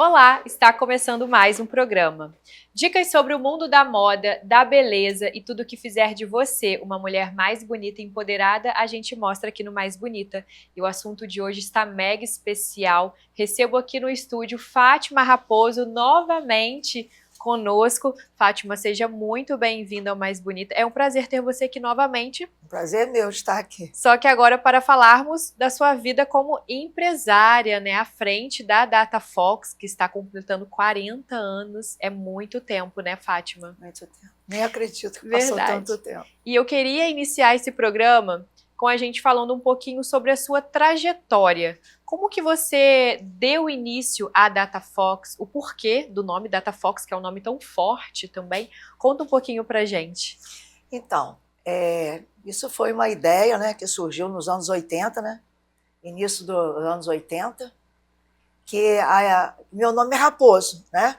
Olá, está começando mais um programa. Dicas sobre o mundo da moda, da beleza e tudo que fizer de você uma mulher mais bonita e empoderada, a gente mostra aqui no Mais Bonita. E o assunto de hoje está mega especial. Recebo aqui no estúdio Fátima Raposo novamente conosco. Fátima, seja muito bem-vinda ao Mais Bonita. É um prazer ter você aqui novamente. Prazer é meu estar aqui. Só que agora para falarmos da sua vida como empresária, né? À frente da Datafox, que está completando 40 anos. É muito tempo, né, Fátima? Muito tempo. Nem acredito que Verdade. passou tanto tempo. E eu queria iniciar esse programa com a gente falando um pouquinho sobre a sua trajetória. Como que você deu início à Datafox? O porquê do nome Datafox, que é um nome tão forte também. Conta um pouquinho pra gente. Então, isso foi uma ideia, né, que surgiu nos anos 80, né? Início dos anos 80, que meu nome é Raposo, né?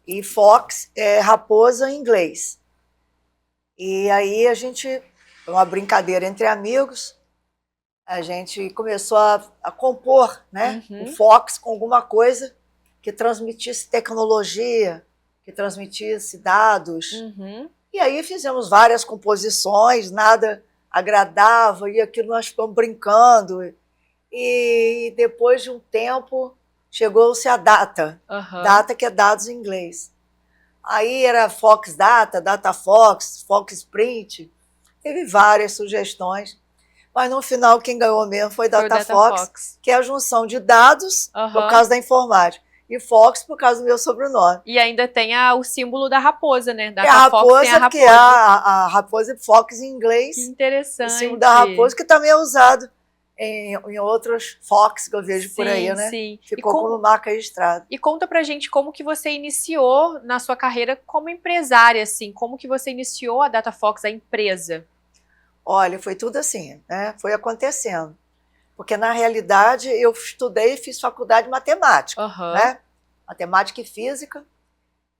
E Fox é raposa em inglês. E aí uma brincadeira entre amigos, a gente começou a compor, né? O Fox com alguma coisa que transmitisse tecnologia, que transmitisse dados. E aí fizemos várias composições, nada agradava, e aquilo nós ficamos brincando. E depois de um tempo, chegou-se a Data, Data que é dados em inglês. Aí era Fox Data, Datafox, Fox Sprint, teve várias sugestões, mas no final quem ganhou mesmo foi Datafox, que é a junção de dados, por causa da informática, e Fox por causa do meu sobrenome. E ainda tem o símbolo da raposa, né? A raposa, porque é a raposa e Fox em inglês. Que interessante. O símbolo da raposa, que também é usado em outros Fox que eu vejo por aí, né? Sim. Ficou como marca registrada. E conta pra gente como que você iniciou na sua carreira como empresária, assim, como que você iniciou a Datafox, a empresa? Olha, foi tudo assim, né? Foi acontecendo. Porque, na realidade, eu estudei e fiz faculdade de matemática, né? Matemática e física.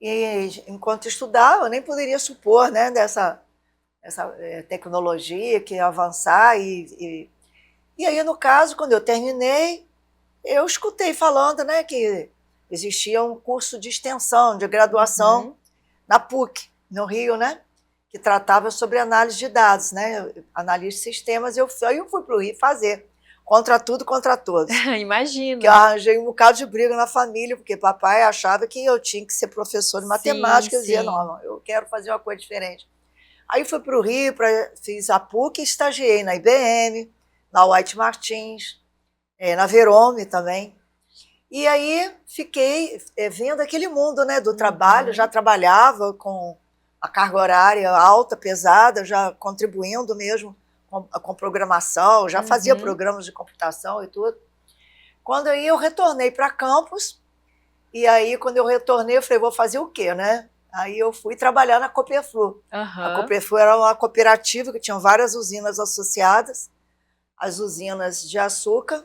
E, enquanto estudava, eu nem poderia supor, né, dessa tecnologia que ia avançar. E aí, no caso, quando eu terminei, eu escutei falando, né, que existia um curso de extensão, de graduação, na PUC, no Rio, né? Que tratava sobre análise de dados, né? Análise de sistemas. Eu fui para o Rio fazer. Contra tudo, contra todos. Imagina. Que eu arranjei um bocado de briga na família, porque papai achava que eu tinha que ser professor de matemática. Eu dizia, não, eu quero fazer uma coisa diferente. Aí fui para o Rio, fiz a PUC e estagiei na IBM, na White Martins, na Verome também. E aí fiquei vendo aquele mundo, né, do trabalho, já trabalhava com a carga horária alta, pesada, já contribuindo mesmo com programação, já fazia programas de computação e tudo. Quando aí eu retornei para campus, e aí quando eu retornei, eu falei, vou fazer o quê, né? Aí eu fui trabalhar na Cooperflu. A Cooperflu era uma cooperativa que tinha várias usinas associadas. As usinas de açúcar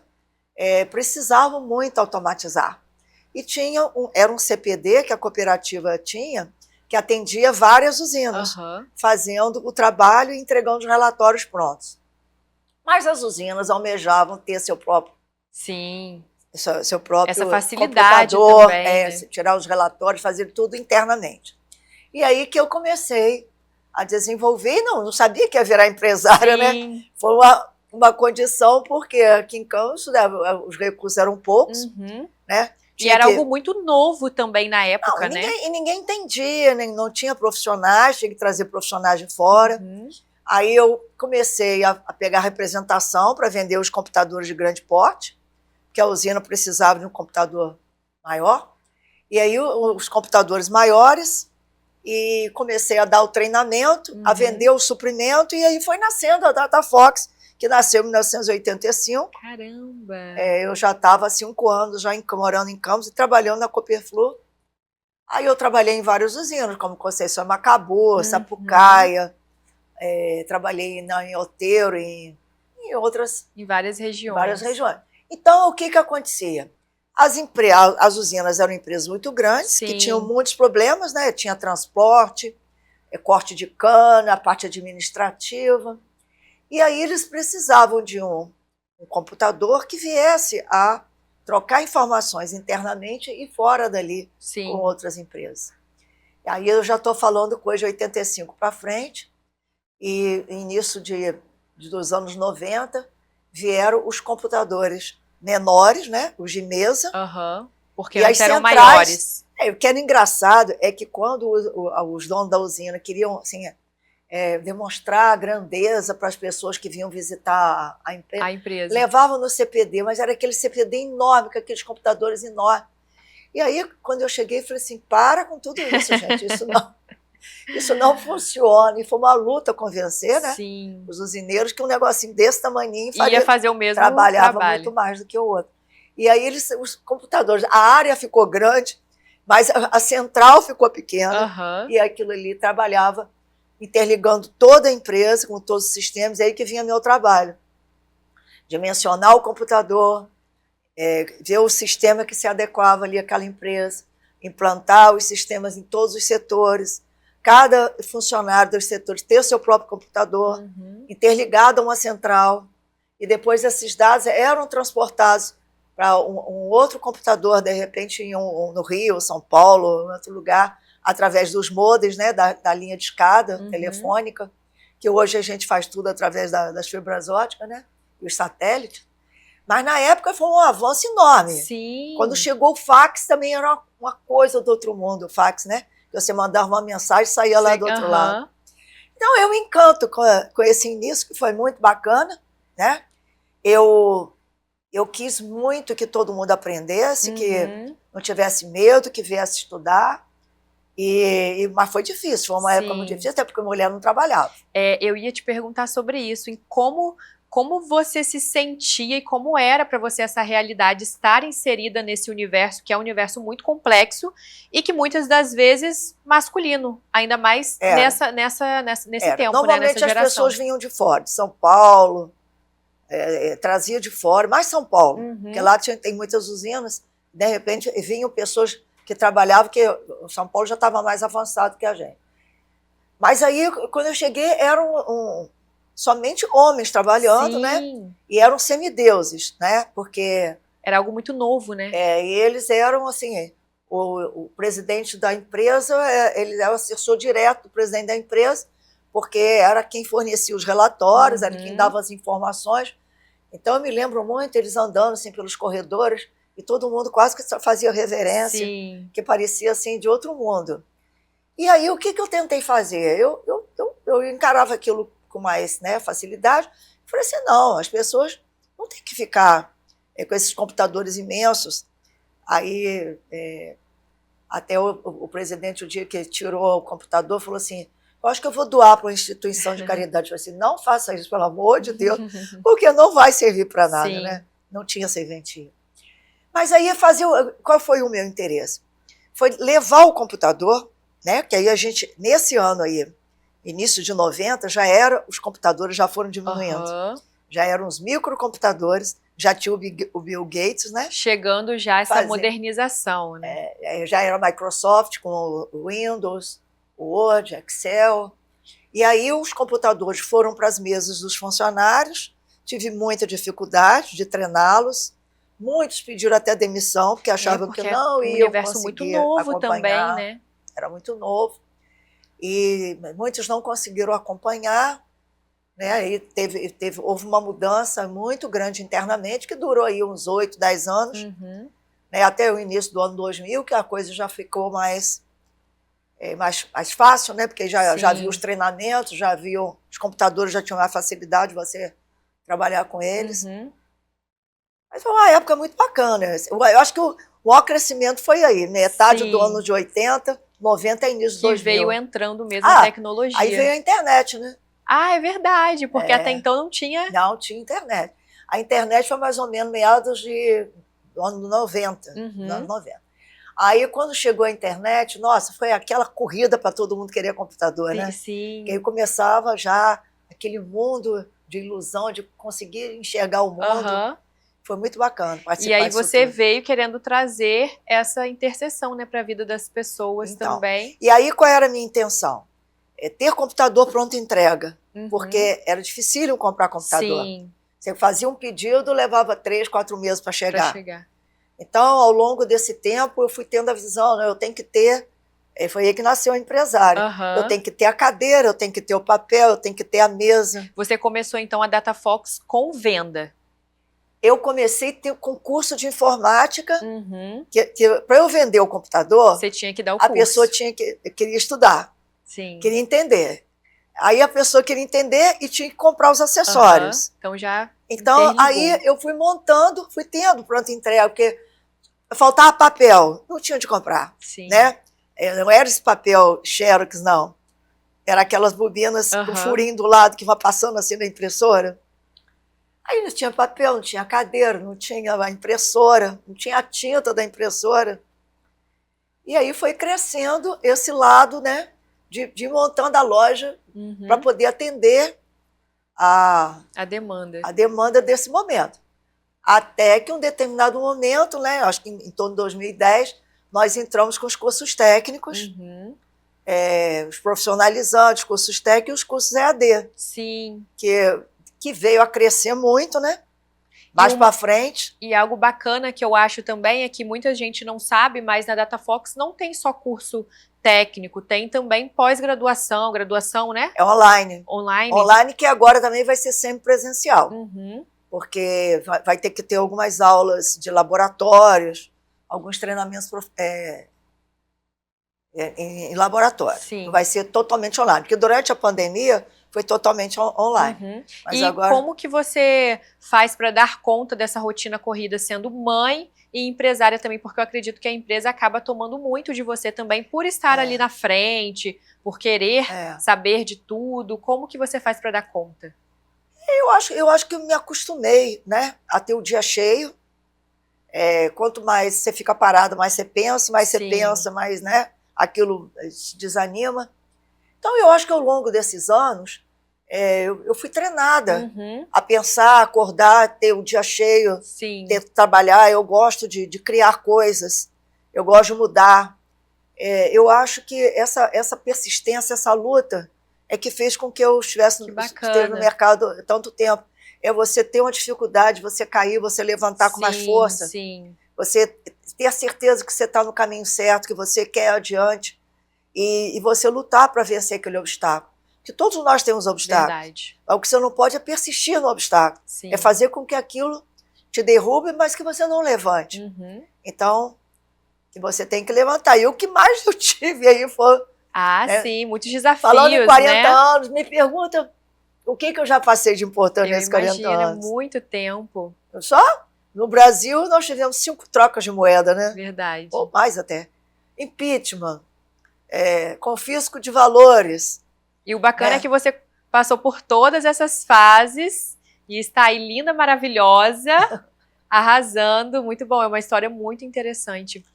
precisavam muito automatizar. E era um CPD que a cooperativa tinha, que atendia várias usinas, fazendo o trabalho e entregando os relatórios prontos. Mas as usinas almejavam ter seu próprio, seu próprio essa facilidade computador, também, né? tirar os relatórios, fazer tudo internamente. E aí que eu comecei a desenvolver, não sabia que ia virar empresária, né? Foi uma condição, porque aqui em Campos, né, os recursos eram poucos, né? E era algo muito novo também na época, né? E ninguém entendia, não tinha profissionais, tinha que trazer profissionais de fora. Aí eu comecei a pegar representação para vender os computadores de grande porte, que a usina precisava de um computador maior. E aí os computadores maiores, e comecei a dar o treinamento, a vender o suprimento, e aí foi nascendo a Datafox, que nasceu em 1985. Caramba! Eu já estava há 5 anos já morando em Campos e trabalhando na Cooperflu. Aí eu trabalhei em várias usinas, como Conceição Macabu, Sapucaia, trabalhei em Outeiro, em outras... Em várias regiões. Várias regiões. Então, o que acontecia? As usinas eram empresas muito grandes, que tinham muitos problemas, né? Tinha transporte, corte de cana, a parte administrativa. E aí eles precisavam de um computador que viesse a trocar informações internamente e fora dali com outras empresas. E aí eu já estou falando coisa de 85 para frente, e início dos anos 90 vieram os computadores menores, né, os de mesa, porque eles eram maiores. O que era engraçado é que quando os donos da usina queriam assim, demonstrar a grandeza para as pessoas que vinham visitar a empresa, levavam no CPD, mas era aquele CPD enorme, com aqueles computadores enormes. E aí, quando eu cheguei, falei assim, para com tudo isso, gente, isso não funciona. E foi uma luta convencer, né, os usineiros que um negocinho desse tamanhinho ia fazer o mesmo trabalhava trabalho. Muito mais do que o outro. E aí os computadores, a área ficou grande, mas a central ficou pequena, e aquilo ali trabalhava interligando toda a empresa com todos os sistemas, é aí que vinha meu trabalho. Dimensionar o computador, ver o sistema que se adequava ali àquela empresa, implantar os sistemas em todos os setores, cada funcionário dos setores ter o seu próprio computador, interligado a uma central, e depois esses dados eram transportados para um outro computador, de repente no Rio, São Paulo, em outro lugar, através dos modems, né, da linha de escada telefônica, que hoje a gente faz tudo através das fibras óticas, né, e os satélites. Mas na época foi um avanço enorme. Quando chegou o fax, também era uma coisa do outro mundo, o fax, né? Você mandava uma mensagem e saía lá do outro lado. Então eu me encanto com esse início, que foi muito bacana, né? Eu quis muito que todo mundo aprendesse, que não tivesse medo, que viesse estudar. Mas foi difícil, foi uma época muito difícil, até porque a mulher não trabalhava. Eu ia te perguntar sobre isso, em como você se sentia e como era para você essa realidade, estar inserida nesse universo, que é um universo muito complexo e que muitas das vezes masculino, ainda mais nesse tempo, Normalmente nessa geração. As pessoas vinham de fora, de São Paulo, trazia de fora, mais São Paulo, porque lá tem muitas usinas, de repente vinham pessoas que trabalhavam, que o São Paulo já estava mais avançado que a gente. Mas aí, quando eu cheguei, eram somente homens trabalhando, né? E eram semideuses, né? Porque era algo muito novo, né? E eles eram, assim, o presidente da empresa, ele era assessor direto do presidente da empresa, porque era quem fornecia os relatórios, era quem dava as informações. Então, eu me lembro muito eles andando assim, pelos corredores, e todo mundo quase que fazia reverência, que parecia assim de outro mundo. E aí, o que eu tentei fazer? Eu encarava aquilo com mais, né, facilidade. Falei assim, não, as pessoas não têm que ficar com esses computadores imensos. Aí, até o presidente, o dia que tirou o computador, falou assim, eu acho que eu vou doar para uma instituição de caridade. Eu falei assim, não faça isso, pelo amor de Deus, porque não vai servir para nada, né? Não tinha serventia. Mas aí, qual foi o meu interesse? Foi levar o computador, né? Que aí a gente, nesse ano aí, início de 90, os computadores já foram diminuindo. Já eram os microcomputadores, já tinha o Bill Gates, né? Chegando já essa modernização, né? Já era a Microsoft com o Windows, o Word, Excel. E aí os computadores foram para as mesas dos funcionários, tive muita dificuldade de treiná-los. Muitos pediram até demissão, porque achavam que não iam conseguir acompanhar. Um universo muito novo também, né? Era muito novo. E muitos não conseguiram acompanhar, né? E houve uma mudança muito grande internamente, que durou aí uns 8, 10 anos, né? Até o início do ano 2000, que a coisa já ficou mais fácil, né? Porque já viu os treinamentos, os computadores já tinham mais facilidade de você trabalhar com eles. Mas foi uma época muito bacana. Eu acho que o maior crescimento foi aí, metade do ano de 80, 90 e início de 2000. Que veio entrando mesmo a tecnologia. Aí veio a internet, né? É verdade, porque até então não tinha... Não tinha internet. A internet foi mais ou menos meados do ano 90, do ano 90. Aí, quando chegou a internet, nossa, foi aquela corrida para todo mundo querer computador, né? Sim. Que aí começava já aquele mundo de ilusão, de conseguir enxergar o mundo. Foi muito bacana participar. E aí você veio querendo trazer essa interseção, né, para a vida das pessoas também. E aí qual era a minha intenção? Ter computador pronto entrega, porque era difícil comprar computador. Você fazia um pedido, levava 3, 4 meses para chegar. Então, ao longo desse tempo, eu fui tendo a visão, né? Eu tenho que ter, foi aí que nasceu o empresário. Eu tenho que ter a cadeira, eu tenho que ter o papel, eu tenho que ter a mesa. Você começou, então, a DataFox com venda? Eu comecei a ter concurso de informática, que para eu vender o computador, você tinha que dar o a curso. pessoa queria estudar, queria entender. Aí a pessoa queria entender e tinha que comprar os acessórios. Então aí eu fui montando, fui tendo pronto entrega, porque faltava papel, não tinha de comprar, né? Não era esse papel Xerox, não. Era aquelas bobinas com furinho do lado que vai passando assim na impressora. Aí não tinha papel, não tinha cadeira, não tinha a impressora, não tinha a tinta da impressora. E aí foi crescendo esse lado, né, de ir montando a loja para poder atender a demanda desse momento. Até que em um determinado momento, né, acho que em torno de 2010, nós entramos com os cursos técnicos, os profissionalizantes, cursos técnicos e os cursos EAD. Que veio a crescer muito, né? Mais para frente. E algo bacana que eu acho também é que muita gente não sabe, mas na DataFox não tem só curso técnico, tem também pós-graduação, graduação, né? É online. Online. Online, que agora também vai ser sempre presencial. Porque vai ter que ter algumas aulas de laboratórios, alguns treinamentos em laboratório. Vai ser totalmente online. Porque durante a pandemia foi totalmente online. Mas agora... como que você faz para dar conta dessa rotina corrida, sendo mãe e empresária também? Porque eu acredito que a empresa acaba tomando muito de você também, por estar ali na frente, por querer saber de tudo. Como que você faz para dar conta? Eu acho que eu me acostumei, né, a ter o dia cheio. Quanto mais você fica parado, mais você pensa, mais, né, aquilo te desanima. Então, eu acho que ao longo desses anos, eu fui treinada a pensar, acordar, ter um dia cheio, ter que trabalhar. Eu gosto de criar coisas, eu gosto de mudar. Eu acho que essa persistência, essa luta, é que fez com que eu esteja no mercado há tanto tempo. É você ter uma dificuldade, você cair, você levantar com mais força. Você ter a certeza que você está no caminho certo, que você quer ir adiante. E você lutar para vencer aquele obstáculo. Porque todos nós temos obstáculos. Verdade. O que você não pode é persistir no obstáculo. É fazer com que aquilo te derrube, mas que você não levante. Então, você tem que levantar. E o que mais eu tive aí foi... muitos desafios, falando em 40 anos, me pergunta o que eu já passei de importante nesses 40 anos. Eu imagino, muito tempo. Só no Brasil nós tivemos 5 trocas de moeda, né? Verdade. Ou mais até. Impeachment. Confisco de valores. E o bacana é que você passou por todas essas fases e está aí linda, maravilhosa, arrasando. Muito bom, é uma história muito interessante.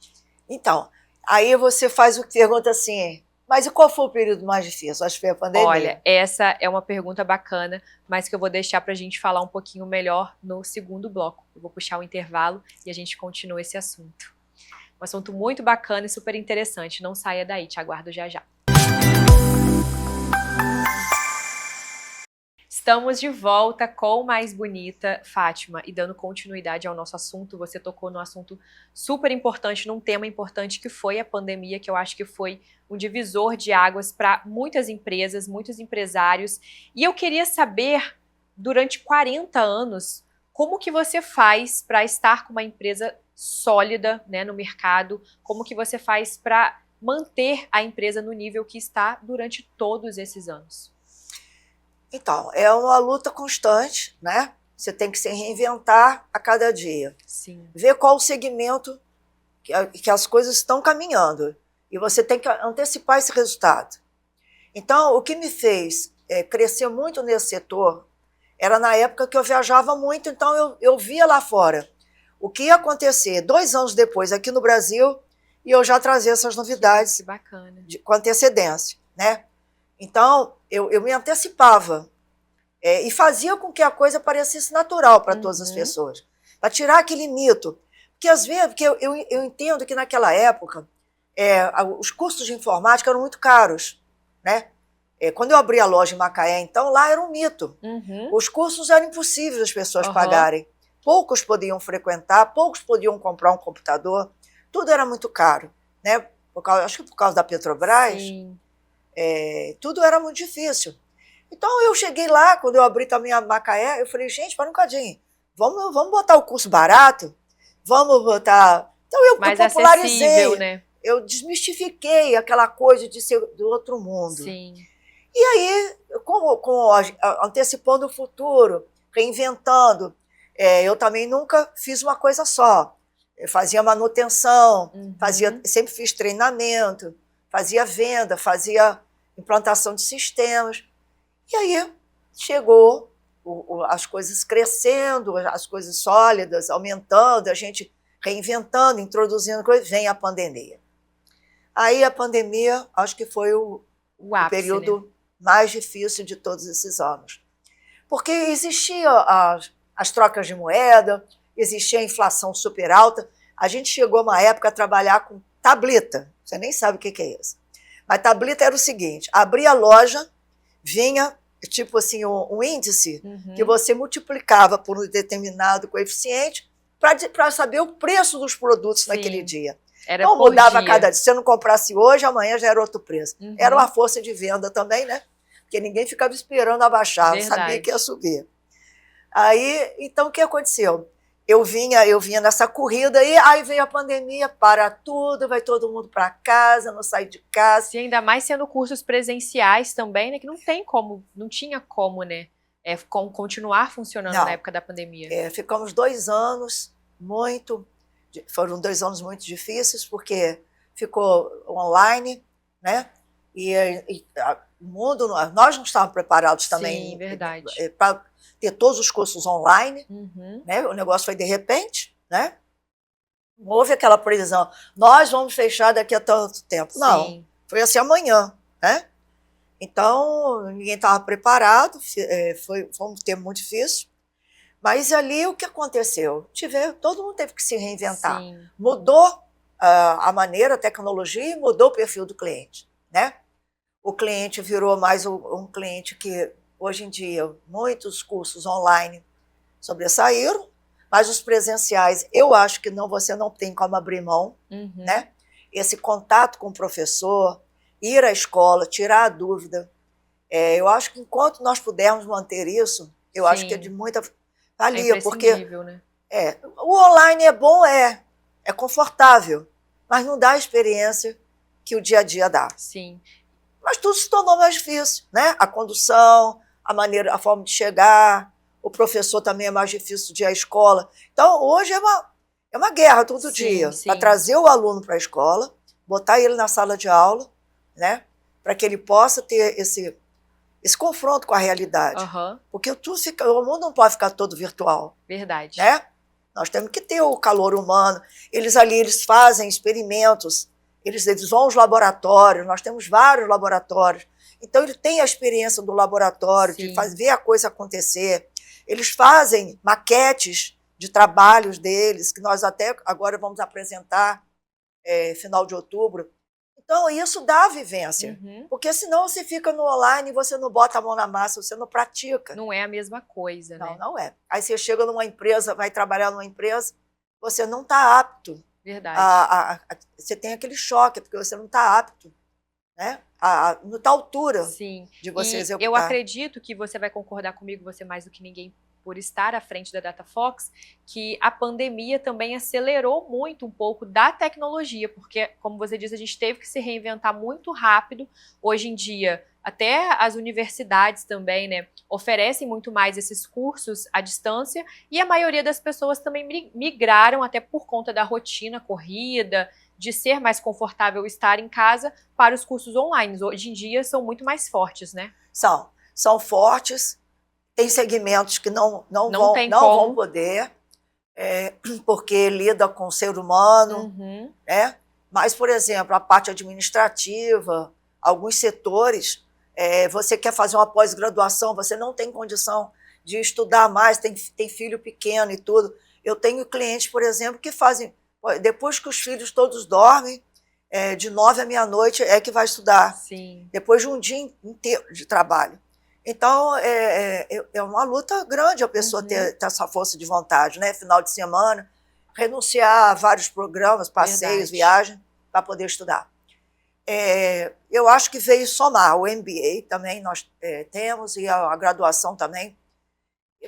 Então, aí você pergunta assim, mas e qual foi o período mais difícil? Acho que foi a pandemia. Olha, essa é uma pergunta bacana, mas que eu vou deixar para a gente falar um pouquinho melhor no segundo bloco. Eu vou puxar o intervalo e a gente continua esse assunto. Um assunto muito bacana e super interessante. Não saia daí, te aguardo já já. Estamos de volta com Mais Bonita, Fátima, e dando continuidade ao nosso assunto. Você tocou num assunto super importante, num tema importante que foi a pandemia, que eu acho que foi um divisor de águas para muitas empresas, muitos empresários. E eu queria saber, durante 40 anos, como que você faz para estar com uma empresa sólida, né, no mercado? Como que você faz para manter a empresa no nível que está durante todos esses anos? Então, é uma luta constante, né? Você tem que se reinventar a cada dia. Ver qual o segmento que as coisas estão caminhando. E você tem que antecipar esse resultado. Então, o que me fez crescer muito nesse setor era na época que eu viajava muito, então eu via lá fora o que ia acontecer 2 anos depois aqui no Brasil e eu já trazia essas novidades com antecedência, né? Então, eu me antecipava e fazia com que a coisa parecesse natural para todas as pessoas, para tirar aquele mito. Porque às vezes, eu entendo que naquela época os custos de informática eram muito caros, né? Quando eu abri a loja em Macaé, então, lá era um mito. Os cursos eram impossíveis das pessoas pagarem. poucos podiam frequentar, poucos podiam comprar um computador, tudo era muito caro, né? Acho que por causa da Petrobras, tudo era muito difícil. Então eu cheguei lá, quando eu abri também a Macaé, eu falei, gente, para um cadinho, vamos botar o curso barato, vamos botar... Então eu popularizei, né? Eu desmistifiquei aquela coisa de ser do outro mundo. Sim. E aí, antecipando o futuro, reinventando, eu também nunca fiz uma coisa só. Eu fazia manutenção, sempre fiz treinamento, fazia venda, fazia implantação de sistemas. E aí chegou as coisas crescendo, as coisas sólidas, aumentando, a gente reinventando, introduzindo coisas, vem a pandemia. Aí a pandemia, acho que foi o ápice, período, né, mais difícil de todos esses anos. Porque existia as trocas de moeda, existia a inflação super alta. A gente chegou uma época a trabalhar com tableta. Você nem sabe o que é isso. Mas tableta era o seguinte, abria a loja, vinha tipo assim um índice que você multiplicava por um determinado coeficiente para saber o preço dos produtos naquele dia. Então mudava cada dia. Se você não comprasse hoje, amanhã já era outro preço. Era uma força de venda também, né? Porque ninguém ficava esperando abaixar, sabia que ia subir. Aí, então, o que aconteceu? Eu vinha nessa corrida e aí veio a pandemia, para tudo, vai todo mundo para casa, não sai de casa. E ainda mais sendo cursos presenciais também, né? Que não tinha como, né? Continuar funcionando na época da pandemia. Ficamos 2 anos foram 2 anos muito difíceis, porque ficou online, né? E o mundo, nós não estávamos preparados também para ter todos os cursos online, né? O negócio foi de repente, né? Não houve aquela previsão, nós vamos fechar daqui a tanto tempo. Sim. Não, foi assim amanhã, né? Então, ninguém estava preparado, foi um tempo muito difícil. Mas ali o que aconteceu? Todo mundo teve que se reinventar. Sim. Mudou a maneira, a tecnologia, e mudou o perfil do cliente, né? O cliente virou mais um cliente que, hoje em dia, muitos cursos online sobressaíram, mas os presenciais, eu acho que você não tem como abrir mão, né? Esse contato com o professor, ir à escola, tirar a dúvida. Eu acho que enquanto nós pudermos manter isso, eu acho que é de muita valia, porque né? O online é bom, é confortável, mas não dá a experiência que o dia a dia dá. Sim. Mas tudo se tornou mais difícil, né? A condução, a forma de chegar, o professor também é mais difícil de ir à escola. Então, hoje é uma guerra todo dia, para trazer o aluno para a escola, botar ele na sala de aula, né? Para que ele possa ter esse confronto com a realidade. Porque o mundo não pode ficar todo virtual. Verdade. Né? Nós temos que ter o calor humano. Eles fazem experimentos, eles vão aos laboratórios, nós temos vários laboratórios. Então, ele tem a experiência do laboratório, de ver a coisa acontecer. Eles fazem maquetes de trabalhos deles, que nós até agora vamos apresentar final de outubro. Então, isso dá vivência, porque senão você fica no online e você não bota a mão na massa, você não pratica. Não é a mesma coisa, né? Não é. Aí você chega numa empresa, vai trabalhar numa empresa, você não está apto. Verdade. Você tem aquele choque, porque você não está apto, né? Não está à altura de você executar. Eu acredito que você vai concordar comigo, você mais do que ninguém, por estar à frente da Datafox, que a pandemia também acelerou muito um pouco da tecnologia, porque, como você disse, a gente teve que se reinventar muito rápido. Hoje em dia, até as universidades também, né, oferecem muito mais esses cursos à distância, e a maioria das pessoas também migraram, até por conta da rotina corrida, de ser mais confortável estar em casa, para os cursos online. Hoje em dia são muito mais fortes, né? São fortes. Tem segmentos que não vão poder, porque lida com o ser humano, né? Mas, por exemplo, a parte administrativa, alguns setores, você quer fazer uma pós-graduação, você não tem condição de estudar mais, tem filho pequeno e tudo. Eu tenho clientes, por exemplo, que fazem, depois que os filhos todos dormem, de 9 à meia-noite é que vai estudar. Sim. Depois de um dia inteiro de trabalho. Então, é uma luta grande a pessoa ter essa força de vontade, né? Final de semana, renunciar a vários programas, passeios, viagens, para poder estudar. Eu acho que veio somar o MBA também, nós temos, e a graduação também.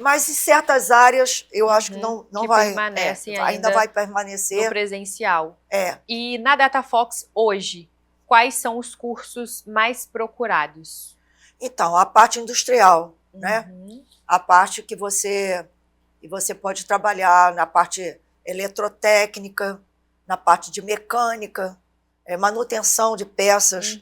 Mas em certas áreas, eu acho que não que vai... permanecem ainda vai permanecer. No presencial. É. E na Datafox, hoje, quais são os cursos mais procurados? Então, a parte industrial, né? A parte que você pode trabalhar na parte eletrotécnica, na parte de mecânica, manutenção de peças,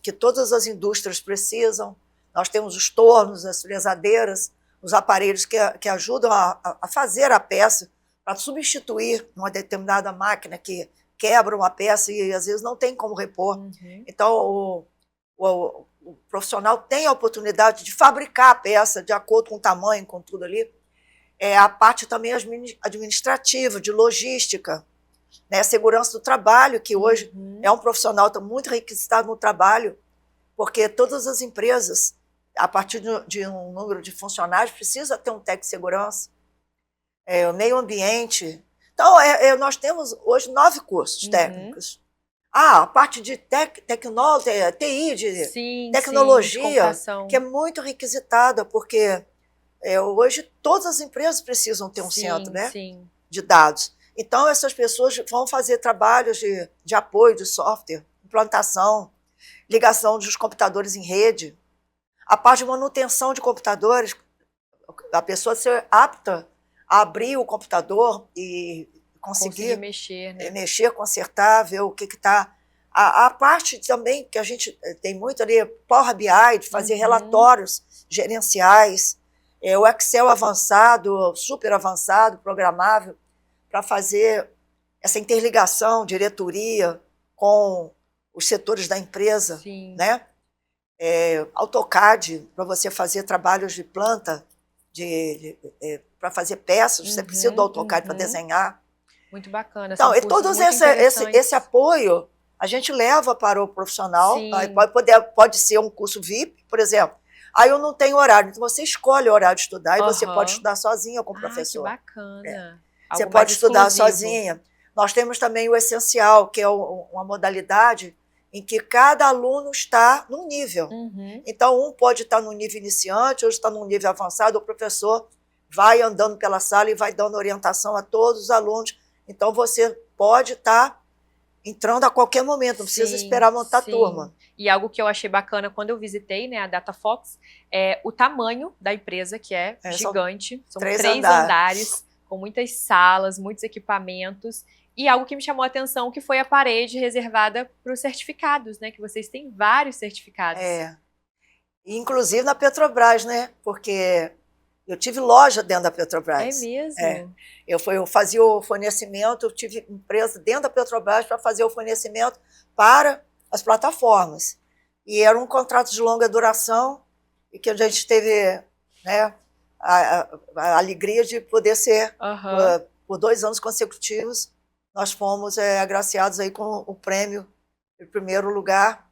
que todas as indústrias precisam. Nós temos os tornos, as fresadeiras, os aparelhos que ajudam a fazer a peça, para substituir uma determinada máquina que quebra uma peça e às vezes não tem como repor. Então, o profissional tem a oportunidade de fabricar a peça de acordo com o tamanho, com tudo ali. A parte também administrativa, de logística, né? Segurança do trabalho, que hoje é um profissional muito requisitado no trabalho, porque todas as empresas, a partir de um número de funcionários, precisa ter um técnico de segurança, o meio ambiente. Então, nós temos hoje 9 cursos técnicos. A parte de tecnologia, TI, de tecnologia, que é muito requisitada, porque hoje todas as empresas precisam ter um centro, né, de dados. Então, essas pessoas vão fazer trabalhos de apoio de software, implantação, ligação dos computadores em rede, a parte de manutenção de computadores, a pessoa ser apta a abrir o computador e conseguir mexer, né? Mexer, consertar, ver o que está. A parte também que a gente tem muito ali, Power BI, de fazer relatórios gerenciais, o Excel avançado, super avançado, programável, para fazer essa interligação, diretoria, com os setores da empresa, né? AutoCAD, para você fazer trabalhos de planta, para fazer peças, você precisa do AutoCAD para desenhar. Muito bacana. Então, todo esse apoio a gente leva para o profissional. Pode ser um curso VIP, por exemplo. Aí eu não tenho horário, então você escolhe o horário de estudar e você pode estudar sozinha ou com o professor. Que bacana. Você pode estudar sozinha. Nós temos também o essencial, que é uma modalidade em que cada aluno está num nível. Então, um pode estar no nível iniciante, outro está no nível avançado, o professor vai andando pela sala e vai dando orientação a todos os alunos. Então, você pode estar entrando a qualquer momento, não precisa esperar montar turma. E algo que eu achei bacana quando eu visitei, né, a Datafox, é o tamanho da empresa, que é gigante. São 3 andares, com muitas salas, muitos equipamentos. E algo que me chamou a atenção, que foi a parede reservada para os certificados, né? Que vocês têm vários certificados. Inclusive na Petrobras, né? Porque eu tive loja dentro da Petrobras. É mesmo? Eu fazia o fornecimento, eu tive empresa dentro da Petrobras para fazer o fornecimento para as plataformas. E era um contrato de longa duração, e que a gente teve, né, a alegria de poder ser, por 2 anos consecutivos, nós fomos agraciados aí com o prêmio em primeiro lugar.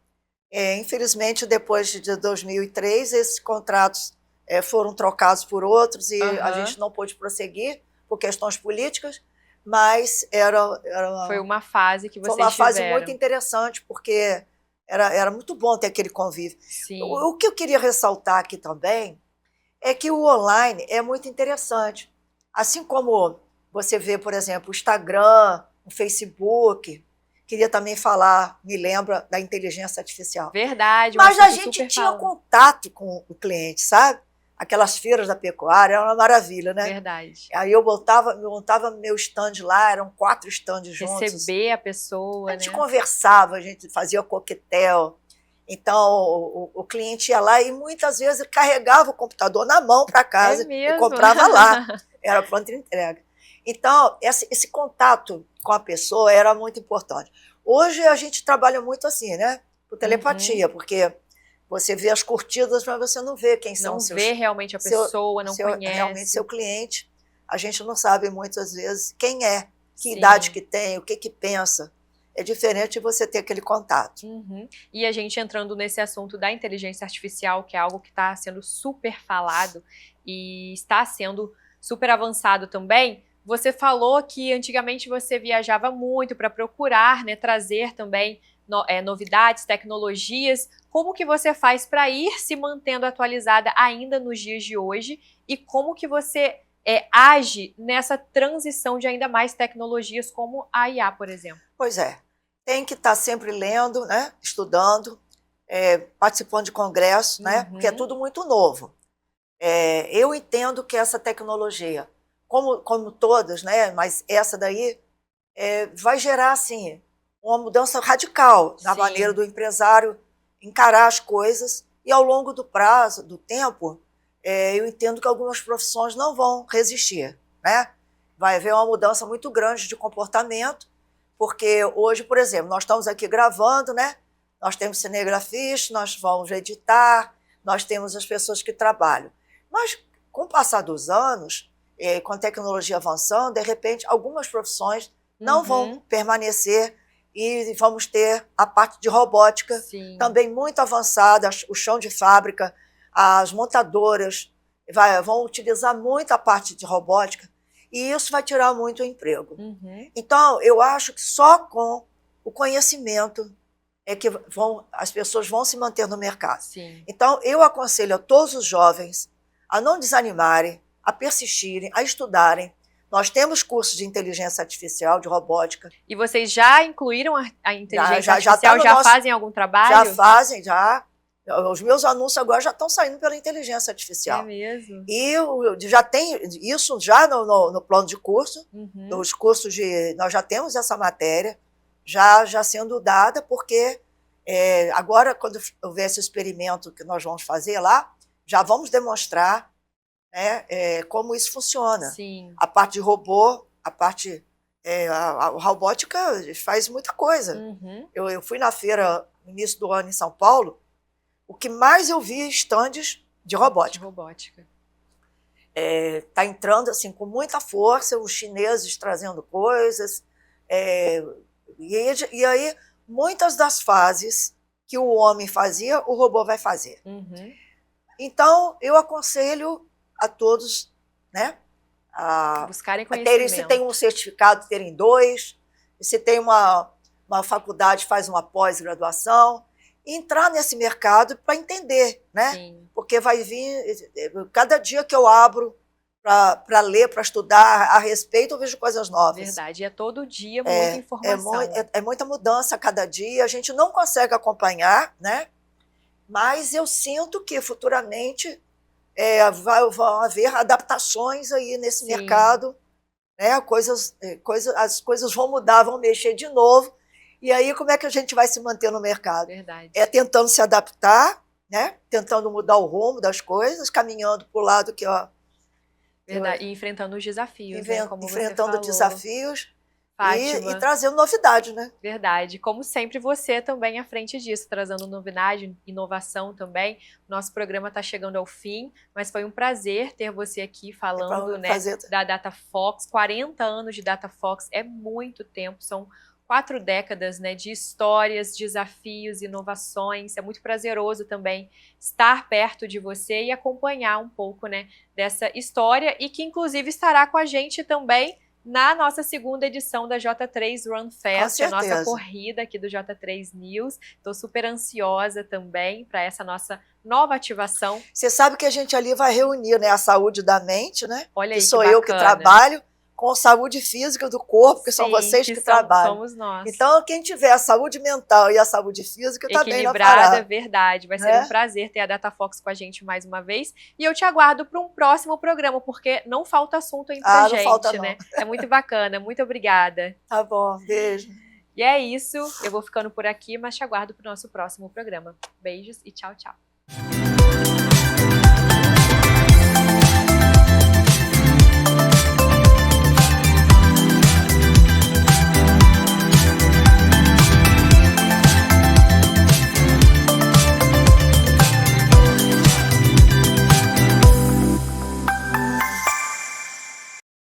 Infelizmente, depois de 2003, esses contratos foram trocados por outros e a gente não pôde prosseguir por questões políticas, mas foi uma fase que vocês tiveram. Foi uma fase tiveram. muito interessante, porque era muito bom ter aquele convívio. O que eu queria ressaltar aqui também é que o online é muito interessante. Assim como você vê, por exemplo, o Instagram, o Facebook, queria também falar, me lembra da inteligência artificial. Verdade. Mas a gente tinha contato com o cliente, sabe? Aquelas feiras da pecuária, era uma maravilha, né? Verdade. Aí eu montava meu stand lá, eram 4 stands juntos. Receber a pessoa, a gente conversava, a gente fazia coquetel. Então, o cliente ia lá e muitas vezes carregava o computador na mão para casa e comprava lá. Era pronta entrega. Então, esse contato com a pessoa era muito importante. Hoje a gente trabalha muito assim, né? Por telepatia, porque você vê as curtidas, mas você não vê quem são seus... Não vê realmente a pessoa, não conhece. Realmente seu cliente. A gente não sabe muitas vezes quem é, que idade que tem, o que pensa. é diferente de você ter aquele contato. E a gente entrando nesse assunto da inteligência artificial, que é algo que está sendo super falado e está sendo super avançado também, você falou que antigamente você viajava muito para procurar, né, trazer também novidades, tecnologias. Como que você faz para ir se mantendo atualizada ainda nos dias de hoje? E como que você age nessa transição de ainda mais tecnologias como a IA, por exemplo? Pois é, tem que estar sempre lendo, né, estudando, participando de congressos, né, porque é tudo muito novo. Eu entendo que essa tecnologia, como todas, né, mas essa daí vai gerar assim uma mudança radical na maneira do empresário encarar as coisas, e ao longo do prazo, do tempo, eu entendo que algumas profissões não vão resistir, né? Vai haver uma mudança muito grande de comportamento, porque hoje, por exemplo, nós estamos aqui gravando, né? Nós temos cinegrafistas, nós vamos editar, nós temos as pessoas que trabalham. Mas, com o passar dos anos, com a tecnologia avançando, de repente, algumas profissões não vão permanecer, e vamos ter a parte de robótica também muito avançada, o chão de fábrica, as montadoras vão utilizar muito a parte de robótica, e isso vai tirar muito o emprego. Então, eu acho que só com o conhecimento é que as pessoas vão se manter no mercado. Então, eu aconselho a todos os jovens a não desanimarem, a persistirem, a estudarem. Nós temos cursos de inteligência artificial, de robótica. E vocês já incluíram a inteligência artificial? Já fazem algum trabalho? Já fazem, já. Os meus anúncios agora já estão saindo pela inteligência artificial. É mesmo? E já tem isso já no plano de curso. Nos cursos nós já temos essa matéria já sendo dada, porque agora, quando houver esse experimento que nós vamos fazer lá, já vamos demonstrar, né, como isso funciona. A parte de robô, a parte... a robótica faz muita coisa. Eu fui na feira no início do ano em São Paulo, o que mais eu vi estandes de robótica. Está entrando assim, com muita força, os chineses trazendo coisas. E aí, muitas das fases que o homem fazia, o robô vai fazer. Então, eu aconselho a todos, né, a buscarem conhecimento. Se tem um certificado, terem 2. Se tem uma faculdade, faz uma pós-graduação. Entrar nesse mercado para entender, né? Porque vai vir, cada dia que eu abro para ler, para estudar a respeito, eu vejo coisas novas. Verdade, é todo dia muita informação. É muita mudança a cada dia, a gente não consegue acompanhar, né? Mas eu sinto que futuramente vão haver adaptações aí nesse mercado, né? As coisas vão mudar, vão mexer de novo. E aí, como é que a gente vai se manter no mercado? Verdade. Tentando se adaptar, né? Tentando mudar o rumo das coisas, caminhando para o lado que... Verdade. E enfrentando os desafios, né? Como enfrentando você falou. Desafios Fátima. E trazendo novidade, né? Verdade. Como sempre, você também à frente disso, trazendo novidade, inovação também. Nosso programa está chegando ao fim, mas foi um prazer ter você aqui falando, né, da DataFox. 40 anos de DataFox é muito tempo, são 4 décadas, né, de histórias, desafios, inovações. É muito prazeroso também estar perto de você e acompanhar um pouco, né, dessa história, e que inclusive estará com a gente também na nossa segunda edição da J3 Run Fest, a nossa corrida aqui do J3 News. Estou super ansiosa também para essa nossa nova ativação. Você sabe que a gente ali vai reunir, né, a saúde da mente, né? Olha aí, que sou eu que trabalho, com saúde física do corpo, que são vocês que trabalham. Somos nós. Então, quem tiver a saúde mental e a saúde física está bem na parada. Equilibrada, verdade. Vai ser um prazer ter a DataFox com a gente mais uma vez. E eu te aguardo para um próximo programa, porque não falta assunto entre a gente, não falta, né? É muito bacana. Muito obrigada. Tá bom, beijo. E é isso. Eu vou ficando por aqui, mas te aguardo para o nosso próximo programa. Beijos e tchau, tchau.